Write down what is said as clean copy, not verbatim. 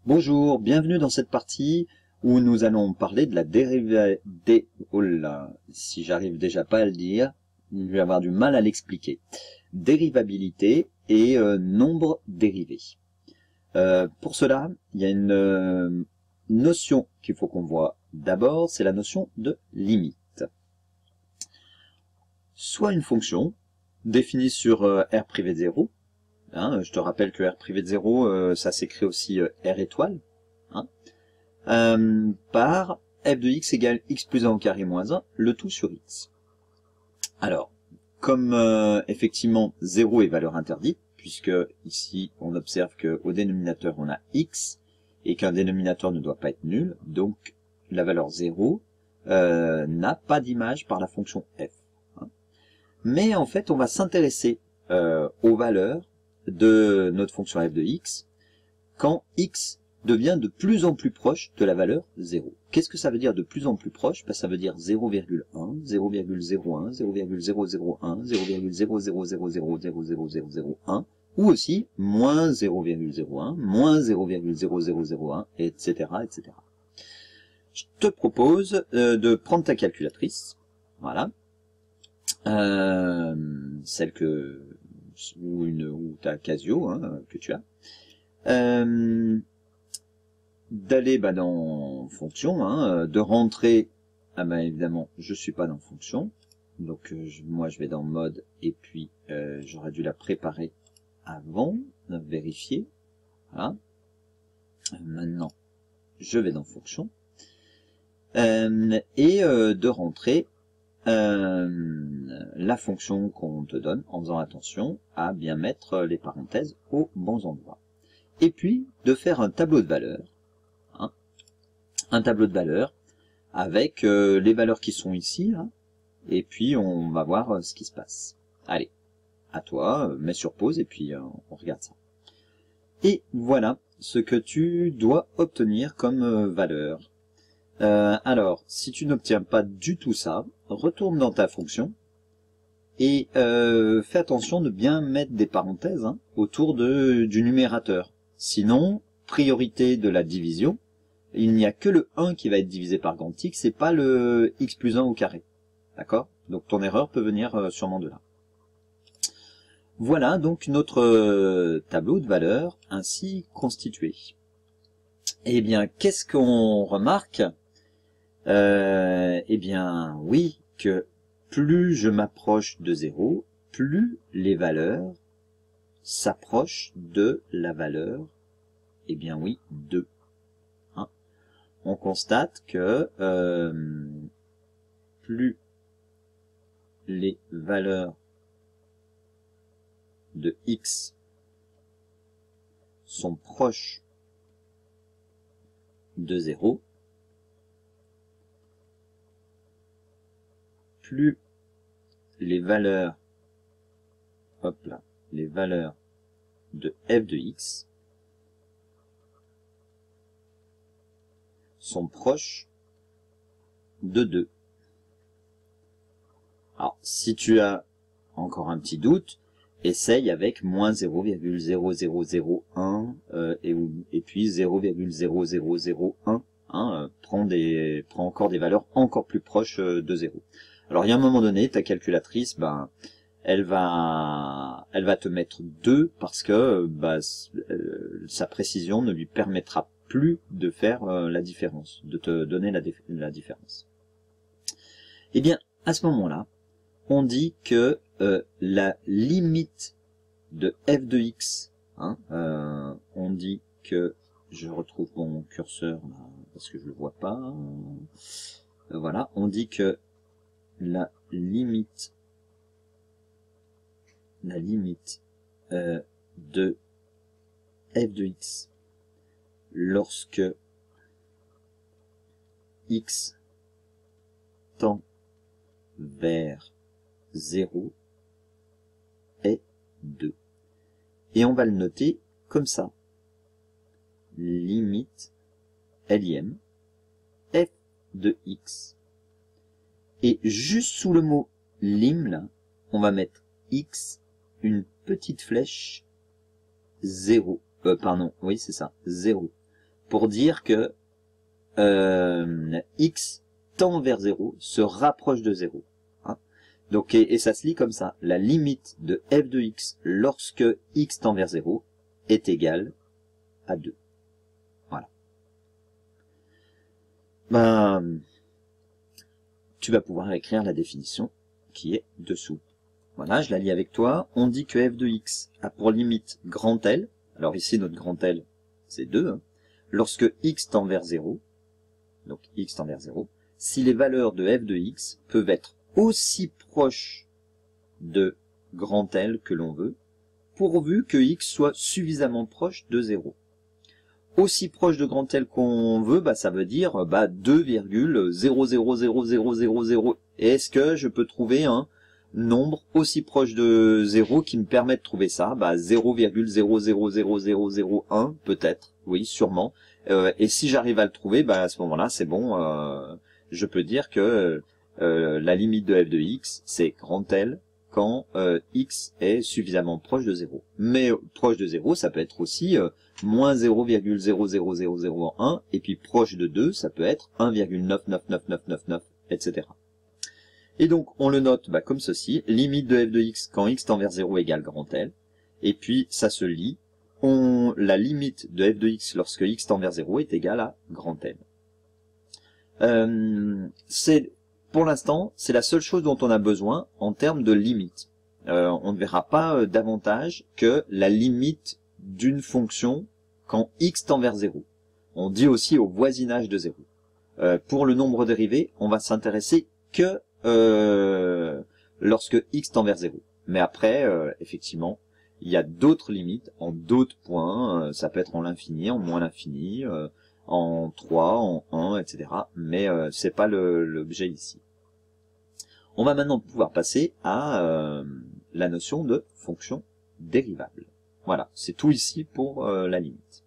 Bonjour, bienvenue dans cette partie où nous allons parler de la dérivée. Oh là, si j'arrive déjà pas à le dire, je vais avoir du mal à l'expliquer. Dérivabilité et nombre dérivé. Pour cela, il y a une notion qu'il faut qu'on voit d'abord, c'est la notion de limite. Soit une fonction définie sur R privé de 0, je te rappelle que R privé de 0, ça s'écrit aussi R étoile, par f de x égale x plus 1 au carré moins 1, le tout sur x. Alors, comme effectivement 0 est valeur interdite, puisque ici on observe qu'au dénominateur on a x, et qu'un dénominateur ne doit pas être nul, donc la valeur 0 n'a pas d'image par la fonction f. Mais en fait on va s'intéresser aux valeurs de notre fonction f de x quand x devient de plus en plus proche de la valeur 0. Qu'est-ce que ça veut dire de plus en plus proche? Ça veut dire 0,1, 0,01, 0,001, 0,000000001, ou aussi moins 0,01, moins 0,0001, etc., etc. Je te propose de prendre ta calculatrice, voilà, celle ou ta Casio que tu as, d'aller dans fonction, de rentrer, évidemment je suis pas dans fonction, donc moi je vais dans mode, et puis j'aurais dû la préparer avant, vérifier, voilà. Maintenant je vais dans fonction, et de rentrer la fonction qu'on te donne en faisant attention à bien mettre les parenthèses aux bons endroits. Et puis de faire un tableau de valeurs, un tableau de valeurs avec les valeurs qui sont ici, là, et puis on va voir ce qui se passe. Allez, à toi, mets sur pause et puis on regarde ça. Et voilà ce que tu dois obtenir comme valeur. Alors, si tu n'obtiens pas du tout ça, retourne dans ta fonction et fais attention de bien mettre des parenthèses autour du numérateur. Sinon, priorité de la division, il n'y a que le 1 qui va être divisé par grand X, et pas le x plus 1 au carré. D'accord? Donc ton erreur peut venir sûrement de là. Voilà donc notre tableau de valeurs ainsi constitué. Eh bien, qu'est-ce qu'on remarque? Eh bien, oui, que plus je m'approche de 0, plus les valeurs s'approchent de la valeur, eh bien oui, 2. On constate que plus les valeurs de x sont proches de 0, plus les valeurs, hop là, les valeurs de f de x sont proches de 2. Alors, si tu as encore un petit doute, essaye avec moins 0,0001 et puis 0,0001. Prends encore des valeurs encore plus proches de 0. Alors, il y a un moment donné, ta calculatrice, elle va te mettre 2 parce que sa précision ne lui permettra plus de faire la différence, de te donner la différence. Eh bien, à ce moment-là, on dit que la limite de f de x, on dit que, je retrouve mon curseur là, parce que je le vois pas, voilà, on dit que la limite de f de x lorsque x tend vers 0 est 2. Et on va le noter comme ça. Limite LIM f de x. Et juste sous le mot lim, là, on va mettre x, une petite flèche 0. Oui, c'est ça, 0. pour dire que x tend vers 0, se rapproche de 0. Hein. Donc, et ça se lit comme ça. La limite de f de x lorsque x tend vers 0 est égale à 2. Voilà. Ben, tu vas pouvoir écrire la définition qui est dessous. Voilà, je la lis avec toi. On dit que f de x a pour limite grand L. Alors ici, notre grand L, c'est 2. Hein, lorsque x tend vers 0, donc x tend vers 0, si les valeurs de f de x peuvent être aussi proches de grand L que l'on veut, pourvu que x soit suffisamment proche de 0. Aussi proche de grand L qu'on veut, bah, ça veut dire 2,000000. Est-ce que je peux trouver un nombre aussi proche de 0 qui me permet de trouver ça? 0,000001 peut-être, oui, sûrement. Et si j'arrive à le trouver, à ce moment-là, c'est bon. Je peux dire que la limite de f de x, c'est grand L quand x est suffisamment proche de 0. Mais proche de 0, ça peut être aussi moins 0,000001, et puis proche de 2, ça peut être 1,999999, etc. Et donc, on le note comme ceci, limite de f de x quand x tend vers 0 égale grand L, et puis ça se lit, la limite de f de x lorsque x tend vers 0 est égale à grand L. Pour l'instant, c'est la seule chose dont on a besoin en termes de limite. On ne verra pas davantage que la limite d'une fonction quand x tend vers 0. On dit aussi au voisinage de 0. Pour le nombre dérivé, on va s'intéresser que lorsque x tend vers 0. Mais après, effectivement, il y a d'autres limites en d'autres points. Ça peut être en l'infini, en moins l'infini, en 3, en 1, etc. Mais c'est pas l'objet ici. On va maintenant pouvoir passer à la notion de fonction dérivable. Voilà, c'est tout ici pour la limite.